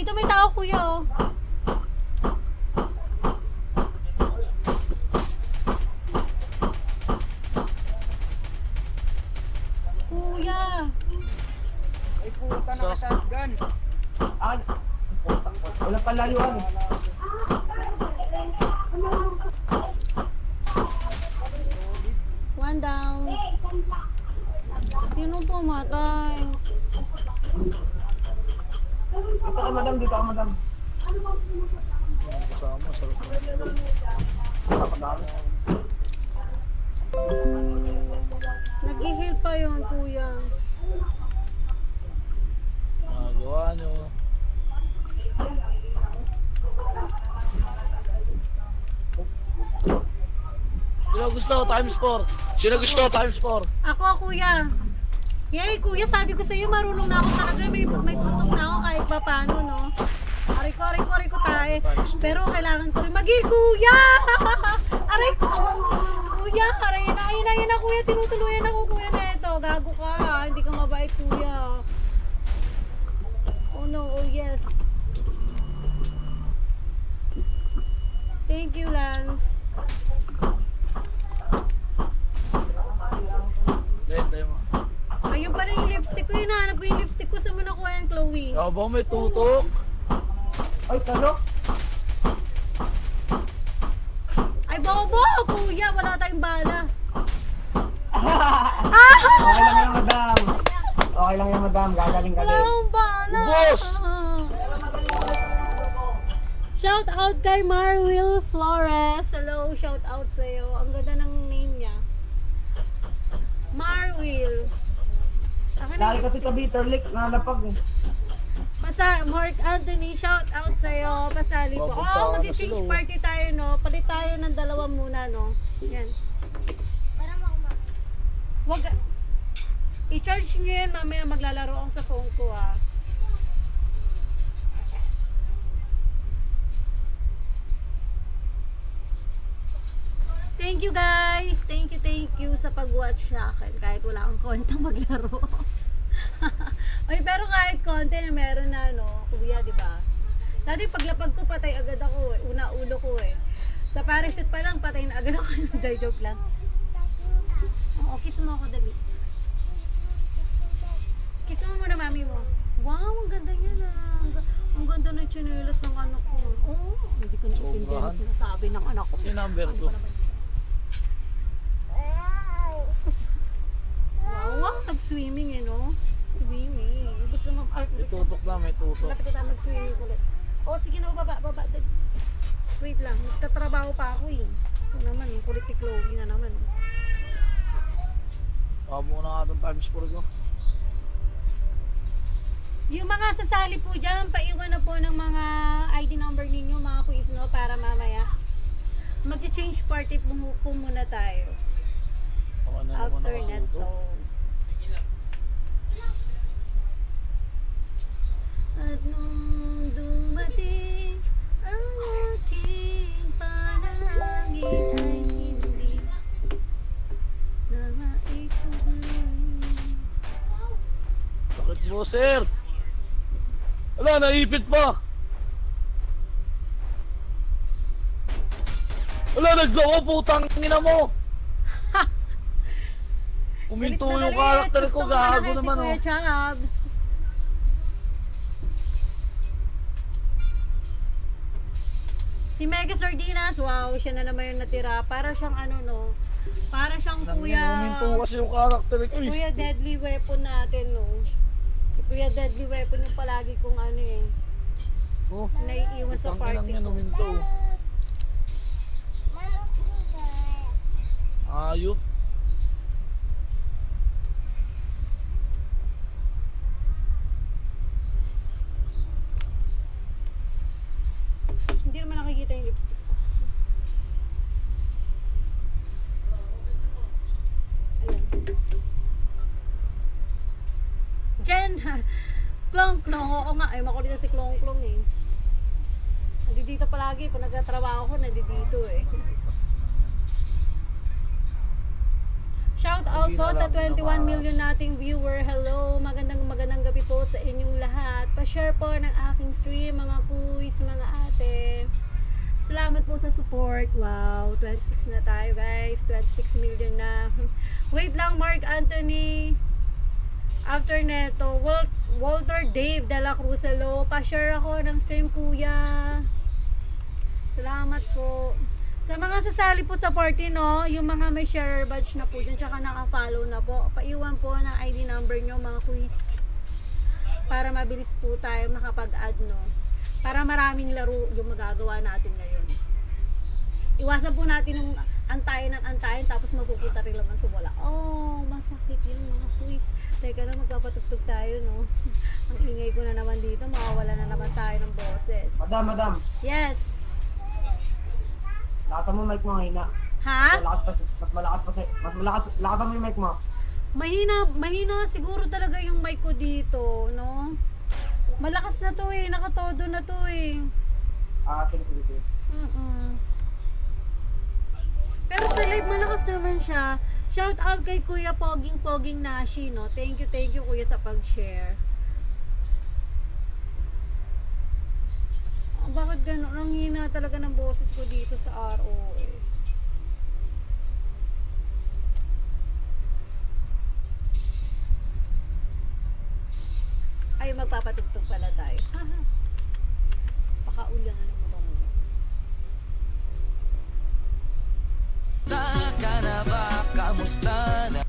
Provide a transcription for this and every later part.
Dito may tao, kuya, oh. Kuya. Ay puta, naka-shotgun. Ah, wala pa layuan. One down. Sino pumatay? Dito ka madam, dito ka madam. Kasama, sarap na. Nakakadami. Nag-heal pa yun, kuya. Nagawa nyo. Sino gusto? Times 4. Sino gusto? Times 4. Ako, kuya. Yay, kuya, sabi ko sa iyo, marunong na ako talaga. May tutok na ako kahit pa paano, no? Aray ko tayo. Pero kailangan ko rin mag-heal, kuya! Aray ko! Kuya, aray na, kuya. Tinutuluyan ako, kuya, na ito. Gago ka, hindi ka mabait, kuya. Oh no, oh yes. Thank you, Lance. Tayo mo. Ayun pala yung lipstick ko. Hinahanap ko yung lipstick ko. Saan mo nakuha yan, Chloe? Ikaw ba may tutok? Ay, talo. Ay, bobo! Kuya, wala tayong bala. Okay lang yan madam. Okay lang yan madam, gagaling ka Wala din. akong bala. Boss! Shout out kay Marwil Flores. Hello, shout out sa'yo. Ang ganda ng name niya. Marwil. Lagi kasi ka bitter lick, nalapag eh. Mark Anthony, shout out sa'yo. Pasali po. Babagsakan Oh, na mag-change sila, oh. party tayo, no? Palit tayo ng dalawa muna, no? Yan. Wag, i-charge nyo yan, mamaya maglalaro ako sa phone ko, ah. Thank you guys! Thank you sa pag-watch sa akin. Kahit wala akong konti maglaro. Oy, pero kahit konti na meron na, no? Kuya, di ba? Dati paglapag ko, patay agad ako eh. Una ulo ko eh. Sa parachute pa lang, patay na agad ako. Dahil joke lang. Oo, kiss mo ako, dali. Kiss mo muna mami mo. Wow, ang ganda yan ah. Ang ganda ng tsinelas ng anak ko. Oo, hindi ko na-intindihan ang sinasabi ng anak ko. Yung number Ano 2. ba naman? Wow, nag-swimming eh, no? Swimming. Gusto mo, May tutok na, may tutok. lapit na tayo mag-swimming ulit. O, sige na, baba. Wait lang, nagtatrabaho pa ako eh. Ito naman, yung kulit ni Chloe na naman. Baka muna nga itong times 4 ko. Yung mga sasali po dyan, paiwan na po ng mga ID number ninyo, mga quiz, no? Para mamaya mag-change party po muna tayo. Baka na naman After nakatutok. neto. At nung dumating ang aking panalangin ay hindi na maituloy. Bakit mo, sir? Wala, naipit pa! Wala, naglawa, putang ina mo! Uminto yung karakter ko, gago naman oh. Kuya Chabs. Si Mega Sardinas, wow, siya na naman yung natira. Para siyang ano, no? Para siyang Uminto kasi yung karakter ko eh. Kuya Deadly Weapon natin, no? Si Kuya Deadly Weapon yung palagi kong ano eh. Oh, Naiiwan sa putang inang party yan, ko. uminto. Ayop. Hindi naman nakikita yung lipstick ko. Ayan. Jen! Klong-klong. Oo nga. Ay, makulit na si Klong-klong eh. Nandito palagi. Pag nagtatrabaho ko, nandito eh. Shout out po sa 21 million nating viewer. Hello. Magandang magandang gabi po sa inyong lahat. Pa-share po ng aking stream, mga kuys, mga ate. Salamat po sa support. Wow, 26 na tayo guys. 26 million na. Wait lang, Mark Anthony. After neto, Walter Dave de la Cruz, hello. Pa-share ako ng stream, kuya. Salamat po. Sa mga sasali po sa party, no, yung mga may share badge na po dyan, tsaka naka-follow na po, paiwan po ng ID number nyo, mga quiz. Para mabilis po tayo makapag-add, no. Para maraming laro yung magagawa natin ngayon. Iwasan po natin yung antayin ng antayin, tapos mapupunta rin naman sa wala. Oh, masakit yung mga quiz. Teka na, magpapatugtog tayo, no. Ang ingay ko na naman dito, mawawala na naman tayo ng boses. Madam. Yes. Lakatan mo mic mo, hina. Ha? Mas malakas mo yung mic mo. Mahina siguro talaga yung mic ko dito, no? Malakas na to eh, nakatodo na to eh. Sige. Pero sa live malakas naman siya. Shout out kay Kuya Poging Nashi, no? Thank you Kuya sa pag-share. Bakit gano'n? Ang hina talaga ng boses ko dito sa ROS. Ay, magpapatugtog pala tayo. Pakaulang ano mo ba mo? Ka na ba? Kamusta na?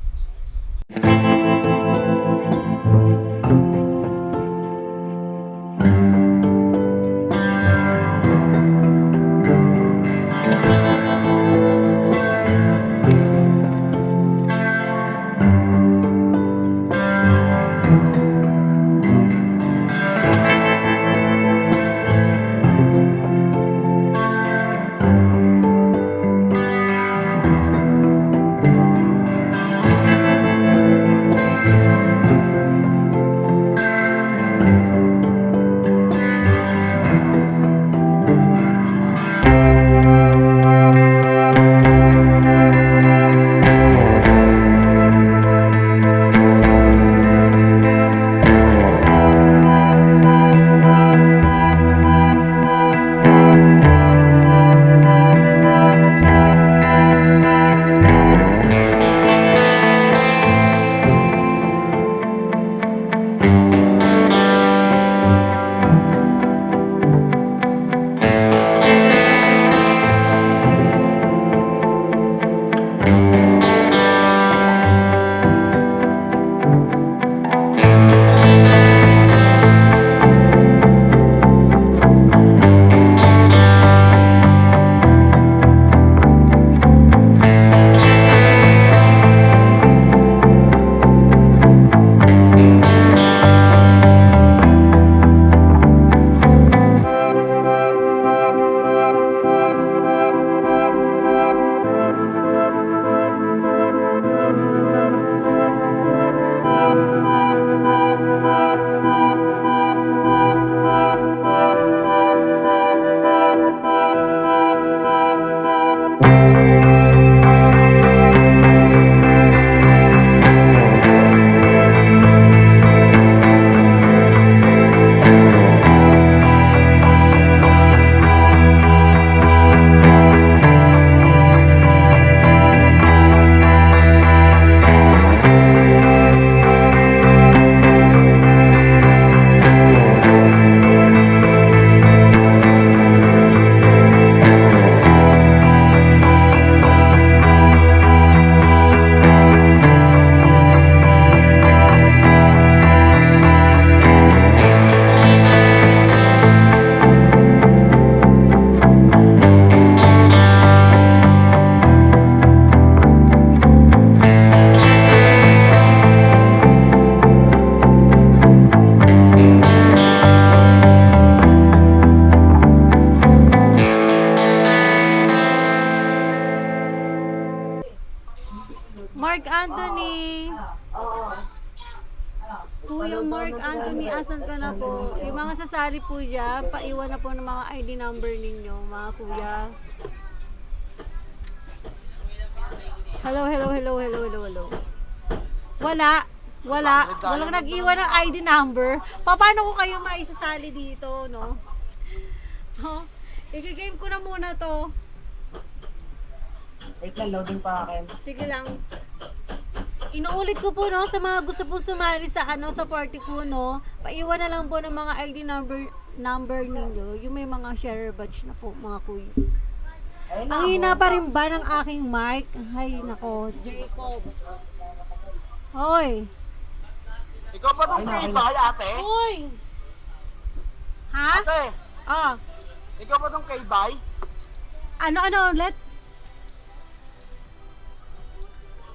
Mark Anthony. Kuya Mark Anthony, asan ka na po? Yung mga sasali po dyan, paiwan na po ng mga ID number ninyo, mga kuya. Hello. Wala. Walang nag-iwan ng ID number. Paano ko kayo maisasali dito, no? Oh, i-game ko na muna to. Wait lang, loading pa akin. Sige lang. Inuulit ko po, no, sa mga gusto po sumali sa sa party ko, no, paiwan na lang po ng mga ID number ninyo. Yung may mga share badge na po, mga quiz. Ayun Ang hina pa rin ba ng aking mic? Ay, nako, Jacob. Hoy. Ikaw ba nung Ayun, kay ate? Hoy. Ha? Ate, Ah, ikaw ba nung kay Bay? ano ulit?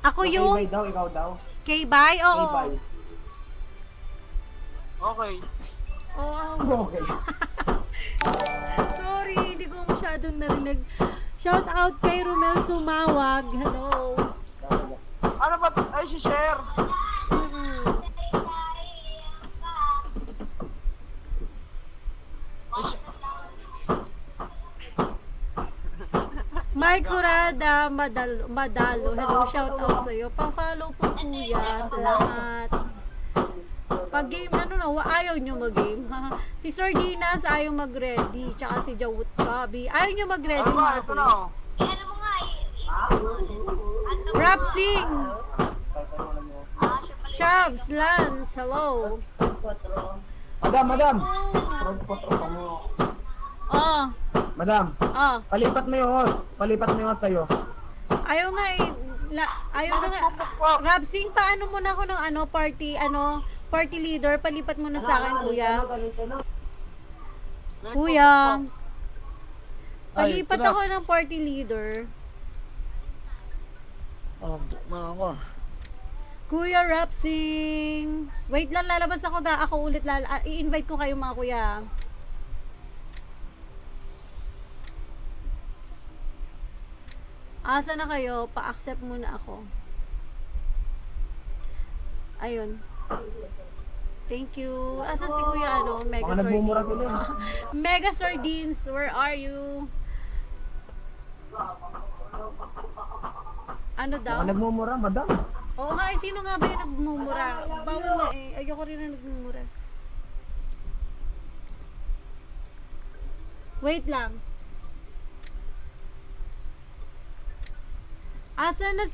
Ako Kay yung Bay daw, ikaw daw. K-Bye? Kay Oo. Bay. Okay. Oo. Okay. Sorry, hindi ko masyadong narinig. Shout out kay Romel Sumawag. Hello. Ano ba? Ay, si Cher. Mm-mm. Mike Hurada Madalo. Hello, shout out sa iyo. Pa-follow po kuya. Salamat. Pag game ayaw nyo mag-game. Si Sardinas ayaw mag-ready. Tsaka si Jawut Chubby. Ayaw nyo mag-ready Ano ba? mga Ito na oh. Rap sing. Chubbs, Lance, hello. Madam. Oh, Madam, palipat mo yung host. Palipat mo yung host sa'yo. ayaw nga eh. Ayaw na nga. Rap sing, paano mo na ako ng party leader, palipat mo na sa akin, kuya. Kuya. Palipat ako ng party leader. Oh, ako. Kuya Rapsing. Wait lang, lalabas ako ako ulit i-invite ko kayo mga kuya. Asa na kayo? Pa-accept muna ako. Ayun. Thank you. Asa si Kuya Mega Mga nagmumura Sardines? sila. Mega Sardines, where are you? Ano daw? Mga nagmumura, madam. Oo nga, sino nga ba yung nagmumura? Bawal nga eh. Ayoko rin na nagmumura. Wait lang. Asa na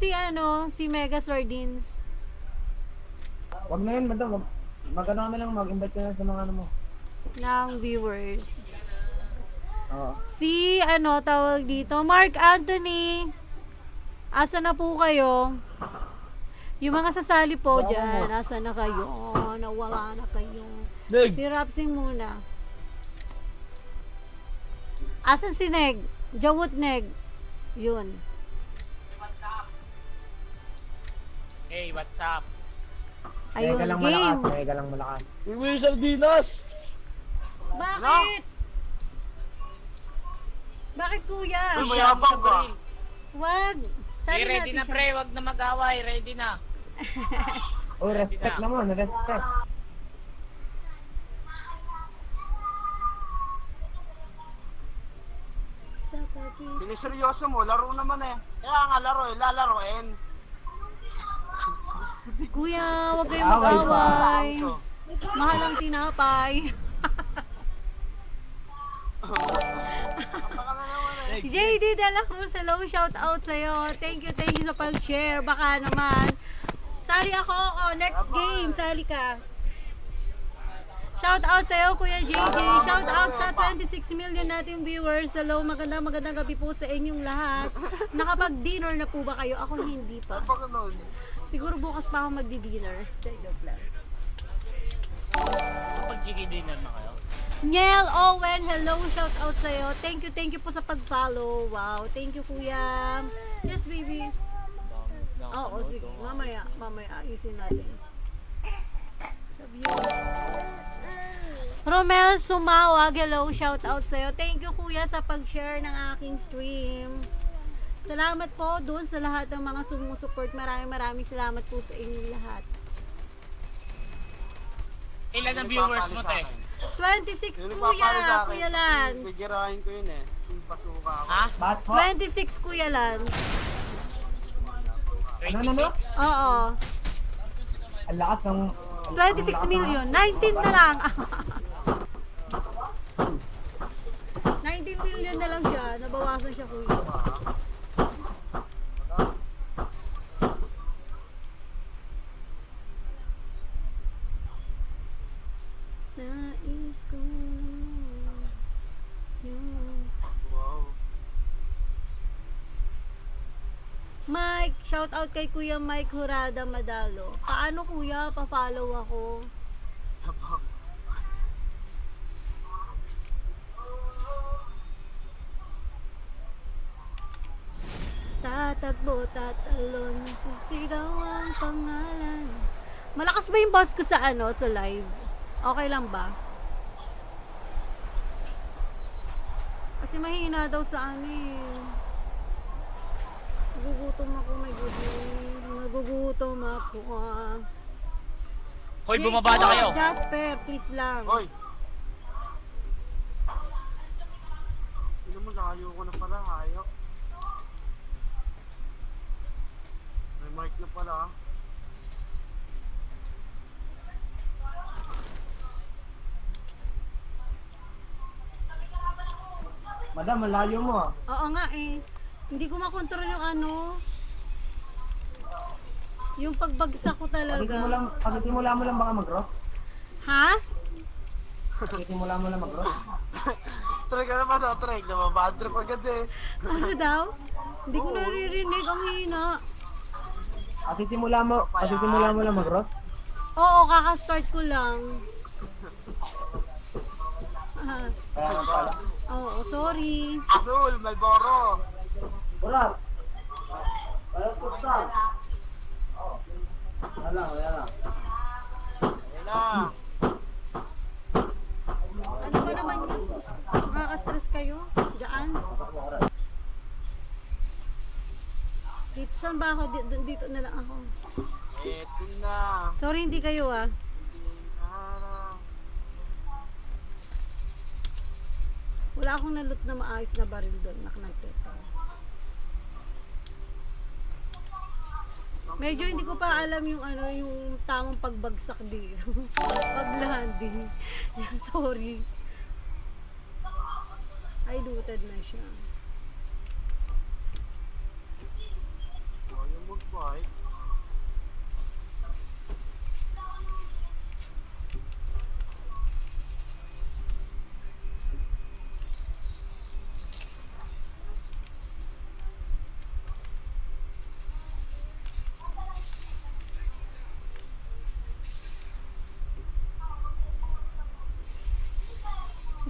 si Mega Sardines? Wag na yun, madam. Mag-ano ka na lang, mag-invite ka na sa mga ano mo. Ng viewers. Oo. Si tawag dito, Mark Anthony. Asa na po kayo? Yung mga sasali po dyan, asa na kayo? Nawala na kayo. Neg. Si Rapsing muna. Asan si Neg? Jawut Neg. Yun. Hey, what's up? Ayun, Mega lang game. malakas, mega lang malakas. Iwi yung sardinas. Bakit? Bakit kuya? Ay, mayabang ka. Wag. Sali Hey, ready natin na siya. pre, wag na mag-away, ready na. Uy, respect naman, respect. Sa pati- Siniseryoso mo, laro naman eh. Kaya nga laro eh, lalaroin. Kuya, wag kayong Away pa. mag-away. Mahal ang tinapay. Baka na naman eh. JD De La Cruz, hello, shout out sa'yo. Thank you sa pag-share. Baka naman. Sali ako, next game, sali ka. Shout out sa'yo, Kuya JD. Shout out sa 26 million nating viewers. Hello, magandang gabi po sa inyong lahat. Nakapag-dinner na po ba kayo? Ako hindi pa. Baka nun. Siguro bukas pa ako magdi-dinner. Joke lang. Pag-jiggy dinner na kayo. Niel Owen, hello, shout out sa'yo. Thank you po sa pag-follow. Wow, thank you kuya. Yes, baby. Oo, sige. Mamaya, ayusin natin. Love you. Romel Sumawag, hello, shout out sa'yo. Thank you kuya sa pag-share ng aking stream. Salamat po doon sa lahat ng mga sumusuport. Maraming salamat po sa inyong lahat. Ilan ang viewers mo, te? 26 Yung kuya, nagpapalo sa akin, Kuya Lance. Bigirahin ko yun eh. Yung pasuka ako. Ha? Ba't po? 26 Kuya Lance. Ano? 26? Oo. Ang lakas ng... 26 million. 19 na lang. 19 million na lang siya. Nabawasan siya, kuya. Nais ko Wow. Mike, shout out kay Kuya Mike Hurada Madalo. Paano kuya? Pa-follow ako. Tatakbo, tatalon, sisigaw ang pangalan. Malakas ba yung boss ko sa sa live? Okay lang ba? Kasi mahina daw sa Nagugutom ako, my goodness. Nagugutom ako. Hoy, bumaba na kayo. Jasper, please lang. Hoy! Sino mo, nakayo ko na pala, hayok. May mic na pala, ah. Madam, malayo mo ah. Oo nga eh. Hindi ko makontrol yung yung pagbagsak ko talaga. Pagkitimula mo lang baka mag-roast. Ha? Pagkitimula mo lang mag-roast. Try ka naman, oh, try. Bad trip agad eh. Ano daw? Hindi ko naririnig. Ang hina. Pagkitimula mo lang mag-roast. Oo, kaka-start ko lang. Ah, Kaya nga pala. oo, sorry. Azul, Malboro. Burak! Ayaw ko start. Wala lang. Ayun na. Ano ba naman yun? Nakaka-stress kayo? Gaan? Dito, saan ba ako? Dito na lang ako. Eto na. Sorry, hindi kayo ah. Ah. Wala akong nalot na maayos na baril doon. Naknagpeta. Medyo hindi ko pa alam yung yung tamang pagbagsak dito. Pag-landing. Sorry. Ay, looted na siya. Oh, yung mag-bike.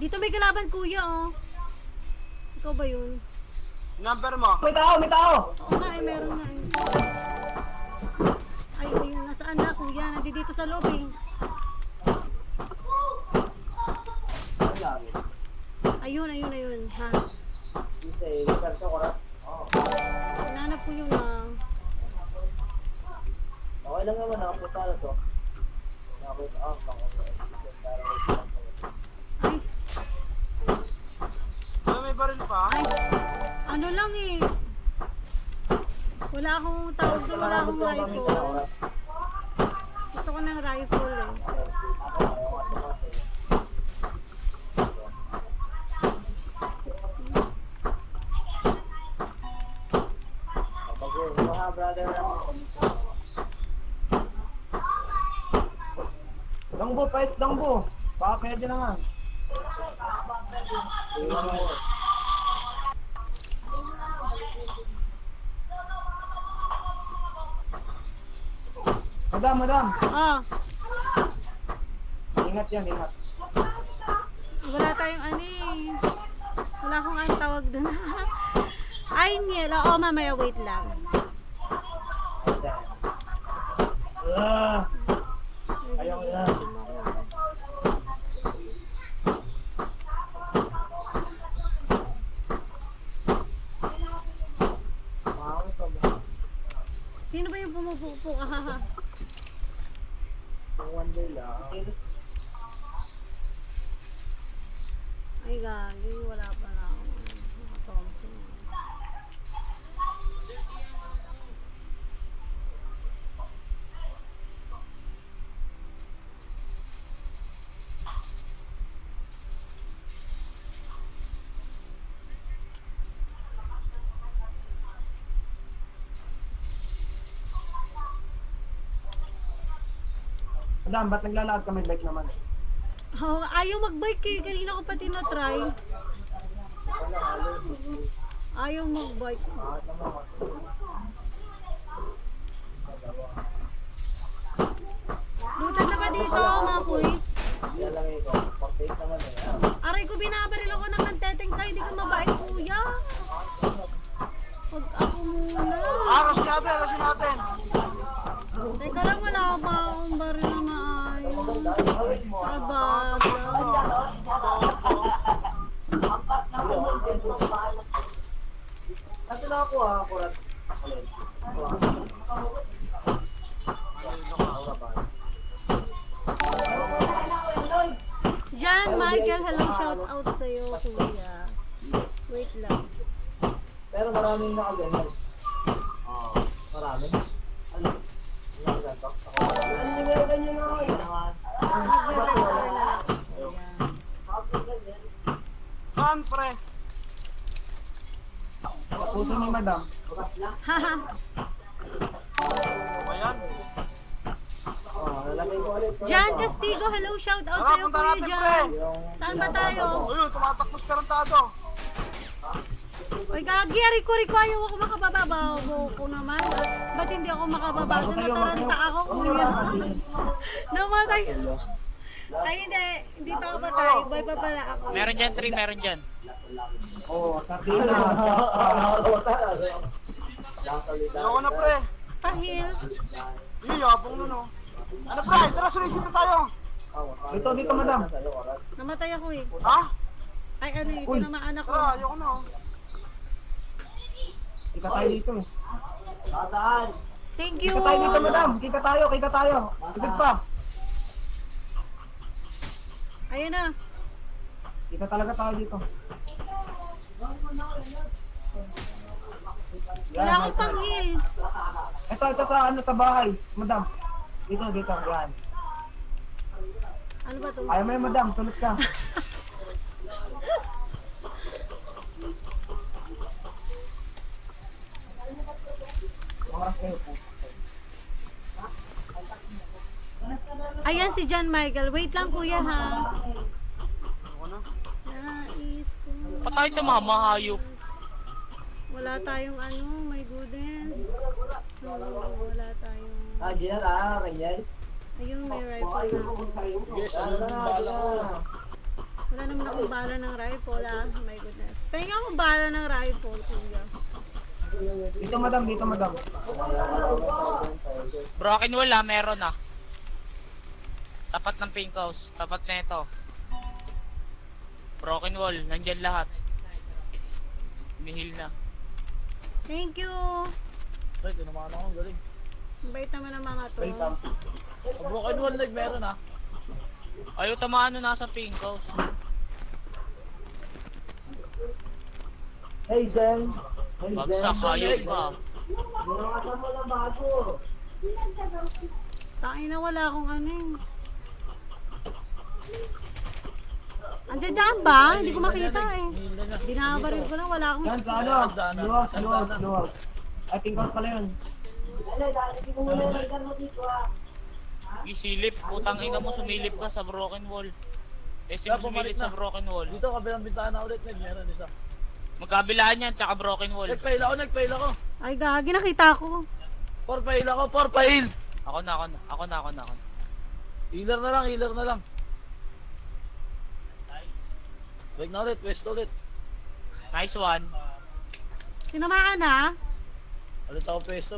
Dito may kalaban kuya oh. Ikaw ba yun? Number mo. May tao! Oo nga eh, meron nga eh. Ay, ayun, nasaan na kuya? Nandito sa loob eh. Ayun. Ha? Hinanap ko yun ah. Okay lang naman, nakapunta na to. Ay, Ano, may baril pa? ano lang eh. Wala akong tawag doon, wala akong rifle. Gusto ko ng rifle eh. Dangbo, pahit dangbo. Baka kaya dyan naman. Madam. Ah, Ingat yan. wala tayong eh. Wala akong tawag doon. Ay, Niel. Oo, mamaya wait lang. Ayaw ko yan. Sino ba yung pumupupo ka? One day lang. Ay, gagi. Wala pa na ako. Thompson. Madam, ba't naglalakad ka may bike naman? Oh, ayaw mag-bike eh. Kanina ko pa tinatry. Ayaw mag-bike. Lutan na ba dito, mga kuis? Aray ko, binabaril ako ng nantetengkay. Hindi ka mabait, kuya. Huwag ako muna. Rush natin. Teka lang, wala pa akong baril na maayos. Ababa. Kasi na ako kurat. Jan, Michael, hello, shout out sa'yo, kuya. Wait lang. Pero maraming nakaganyan. Marami. Ano? Ano yung ganyan na ako? Magbe-vector na lang. Ayan. Saan, pre? Puso ni madam. Haha. Ano yan? Lalagay ko ulit. Jan Castigo, hello, shout out sa'yo, Punta kuya natin, Jan. pre. Saan ba tayo? Ayun, tumatakbos karantado. Uy, gagi, Rico, ayaw ako makababa. Ko naman. Ba't hindi ako makababa? Doon nataranta ako, kuya. Namatay. Ay, hindi pa ako patay. Boy pa pala ako. Meron dyan, 3, meron dyan. Oo, sardina. Ayoko na, pre. Pahil. Yung yabong nun, oh. Ano, pre? Tara, sulisit na tayo. Dito, madam. Namatay ako eh. Ha? Ay, ano eh, tinamaan ako. Tara, ayoko na, oh. Kita tayo dito. Thank you. Kita tayo dito, madam. Kita tayo. Sigit pa. Ayun na. Kita talaga tayo dito. Wala akong panghil. Ito sa bahay, madam. Dito, yan. Ano ba to? Ayaw mo yun, madam. Tulot ka. Oras kayo po. Ayan si John Michael. Wait lang, kuya, ha? Ayoko na. Nais ko. Patay ito mama, hayop. Wala tayong ano, my goodness. No, wala tayong... Diyan Rayel. Ayun, may rifle na ako. Yes, ano yung bala ko? Wala naman akong bala ng rifle, ah. My goodness. Pahinga akong bala ng rifle, kuya. Dito, madam. Broken wall meron ah. Tapat ng pink house, tapat na ito. Broken wall, nandyan lahat. Nihil na. Thank you. Ay, tinamaan ako, ang galing. Bait naman ang mga to. Broken wall leg meron ah. Ayaw tamaan na nasa pink house. Hey, Jen. Bagsak, hayop ka. Binangasan mo ng baso. Tangin na wala akong ano eh. Andiyan dyan ba? Hindi ko makita eh. Binabaril ko lang, wala akong... Yan, sa ano? Luwag. Ay, tingkot pala yun. Isilip, putang ina mo, sumilip ka sa broken wall. Eh, sino sumilip sa broken wall? Dito, kabilang bintana ulit, nag meron isa. Magkabilaan yan, tsaka broken wall. Nagpail ako. Ay, gagi, nakita ko. 4 pail. Ako na. Healer na lang. Wait na ulit, west ulit. Nice one. Tinamaan na. Palit ako pwesto,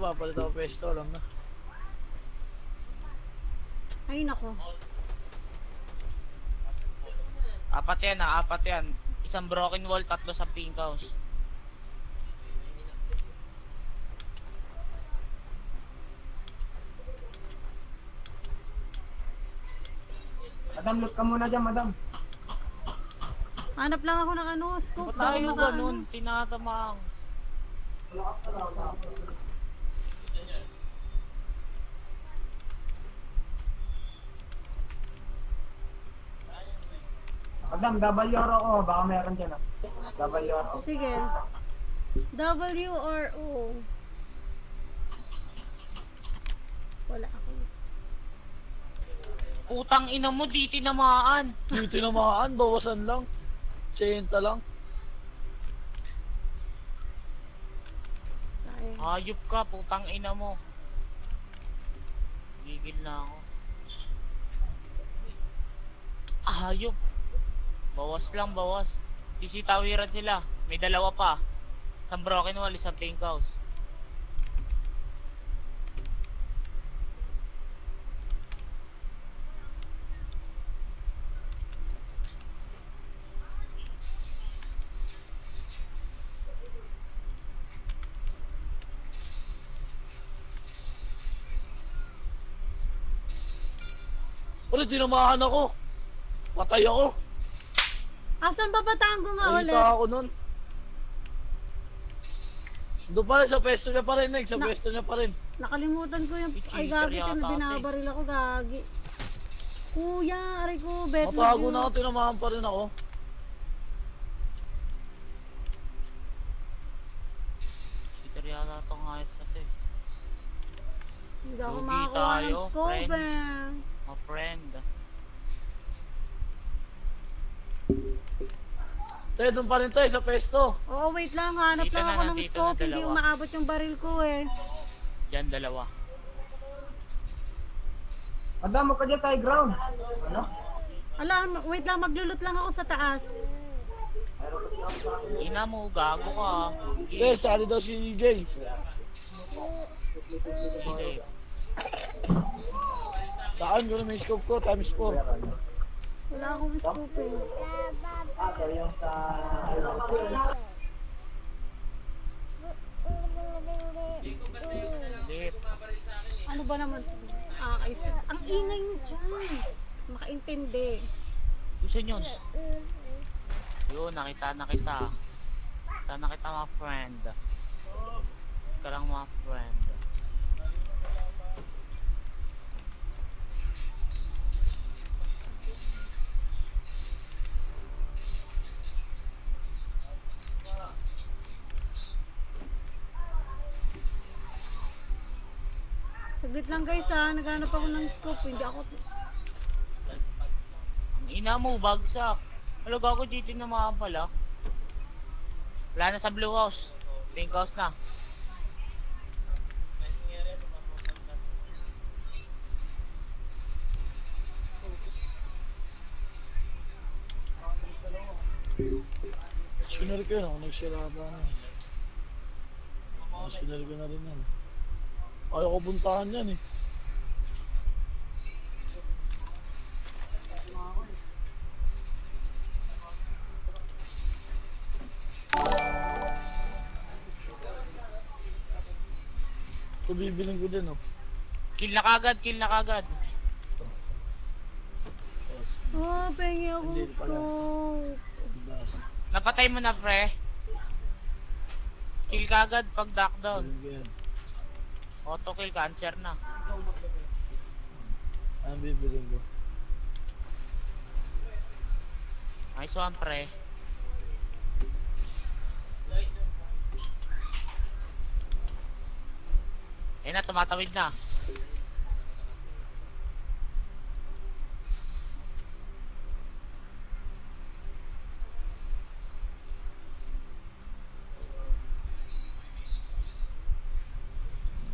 alam na. Ay, nako. Apat yan. Isang broken wall, 3 sa pink house. Madam, loot ka muna dyan, madam. Hanap lang ako ng ano, scope. Ba't Baka tayo maka- ganun? Tinatamang. Madam, WR ako. Baka meron dyan, WR. Sige. W or O? Wala ako. Putang ina mo, di tinamaan. Hindi tinamaan, bawasan lang. 80 lang. Ay, Hayop ka, putang ina mo. Gigil na ako. Hayop. Bawas lang, bawas. Sisitawiran sila. May dalawa pa. Isang broken wall, isang pink house. Ulit, tinamaan ako. Patay ako. asan ba Batango nga ulit? Nakita ako nun. Doon pa rin, sa pwesto niya pa rin, Neg. Sa Na- pwesto niya pa rin. Nakalimutan ko yung... Ay, Cheater gagi. yata, Binabaril ako, gagi. Kuya, aray ko, bet Matago na ako, tinamaan pa rin ako. Cheater yata itong hayop kasi. Hindi ako Lugi makakuha ng tayo, scope friend. eh. My friend. Tayo, doon pa rin tayo, sa pwesto. Oo, wait lang. Hanap Dito lang na ako lang, ng dito scope. na Hindi dalawa. umaabot yung baril ko eh. Diyan, dalawa. Madam, ka dyan tayo ground. Ano? Alam, wait lang. Maglulot lang ako sa taas. Ina mo, gago ka. Eh, sali daw si Jay. Sige. Saan ko na may scope ko, times 4. Wala akong scope eh. Lit. Ano ba naman? Ah, ang ingay nyo dyan. Makaintindi. Gusto nyo? Yun, nakita na kita. Nakita na kita, mga friend. Ka lang, mga friend. Saglit lang guys ha. Naghanap ako ng scope. Hindi ako... Ang ina mo, bagsak. Ano gago dito na mga pala? Wala na sa blue house. Pink house na. Sinur ko yun, ako nagsirada na. Sinur ko na rin yan. Ayaw ko puntahan yan eh. Ito bibiling ko din oh. Kill na kagad, kill na kagad. Oh, pengi akong Hindi pala. scope. Bilas. Napatay mo na, pre. Kill kagad pag duck down. Bibiling ko yan. Auto kill, cancer na. Ang bibiling ko. Nice one, pre. Ayun na, tumatawid na.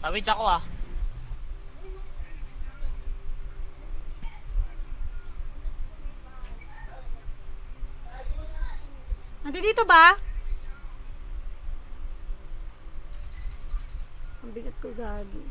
Tawid ako ah. Nandito ba? Ang bigat ko gagi.